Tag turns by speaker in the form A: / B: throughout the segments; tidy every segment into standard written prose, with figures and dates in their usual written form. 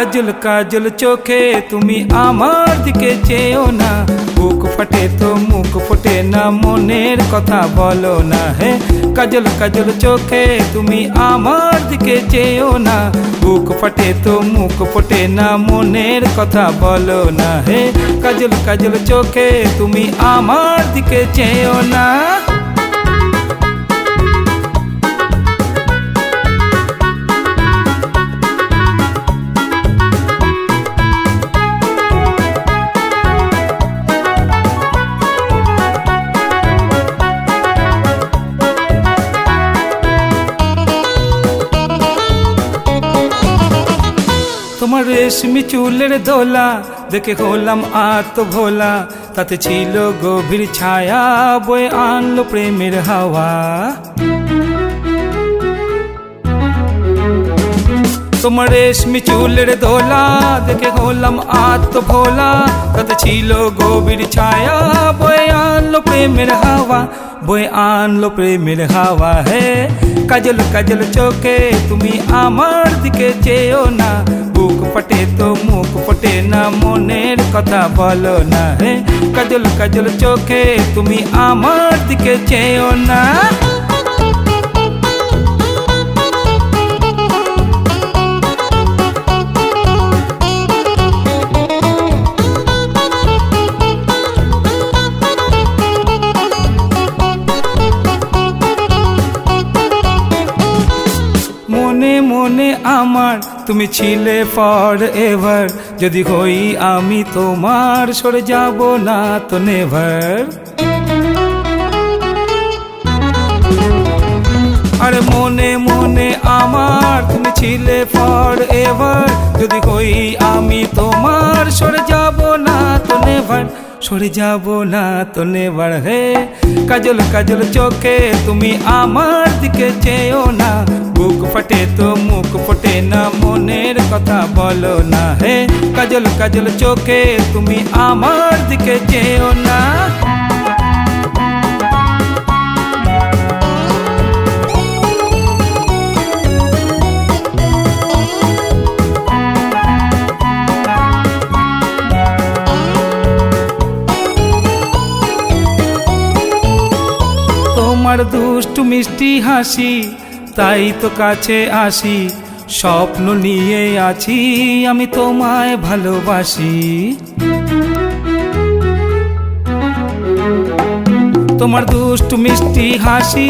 A: কাজল কাজল চোখে তুমি আমার দিকে চেয়েও না, বুক ফাটে তো মুখ ফোটে না, মনের কথা বলো না। হে কাজল কাজল চোখে তুমি আমার দিকে চেয়েও না, বুক ফাটে তো মুখ ফোটে না, মনের কথা বলো না। হে কাজল কাজল চোখে তুমি আমার দিকে চেয়েও না। তোমার রেশমি চুলের দোলা দেখে হলাম আত্মভোলা, তাতে ছিল গভীর ছায়া বয়ে আনলো প্রেমের হাওয়া। তোমার রেশমি চুলের দোলা দেখে হলাম আত্মভোলা, তাতে ছিল গভীর ছায়া বয়ে আনলো প্রেমের হাওয়া, বয়ে আনলো প্রেমের হাওয়া। হে কাজল কাজল চোখে তুমি আমার দিকে চেয়েও না, বুক ফাটে তো মুখ ফোটে না, মনের কথা বলো না। হে কাজল কাজল চোখে তুমি আমার দিকে চেয়েও না। মনে মনে আমার তুমি ছিলে ফর এভার, যদি হই আমি তোমার সরে যাব না তো নেভার। আরে মনে মনে আমার তুমি ছিলে ফর এভার, যদি হই আমি তোমার সরে যাব না তো নেভার, সরে যাব না তো নেভার। হে কাজল কাজল চোখে তুমি আমার দিকে চেয়েও না, বুক ফাটে তো মুখ ফোটে না, মনের কথা বলো না। হে কাজল কাজল চোখে তুমি আমার দিকে চেয়েও না। তোমার দুষ্টু মিষ্টি হাসি তাই তো কাছে আসি, স্বপ্ন নিয়ে আছি আমি তোমায় ভালোবাসি। তোমার দুষ্টু মিষ্টি হাসি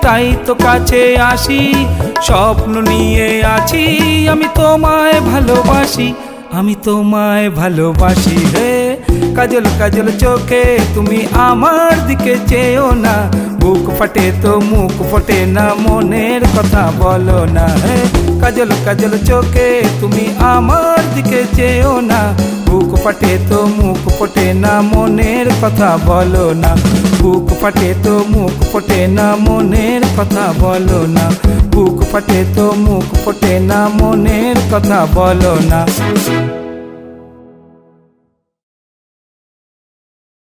A: তাই তো কাছে আসি, স্বপ্ন নিয়ে আছি আমি তোমায় ভালোবাসি, আমি তোমায় ভালোবাসি। হে কাজল কাজল চোখে তুমি আমার দিকে চেয়েও না, বুক ফাটে তো মুখ ফোটে না, মনের কথা বলো না। হে কাজল কাজল চোখে তুমি আমার দিকে চেয়েও না, বুক ফাটে তো মুখ ফোটে না, মনের কথা বলো না। বুক ফাটে তো মুখ ফোটে না, মনের কথা বলো না। বুক ফাটে তো মুখ ফোটে না, মনের কথা বলো না।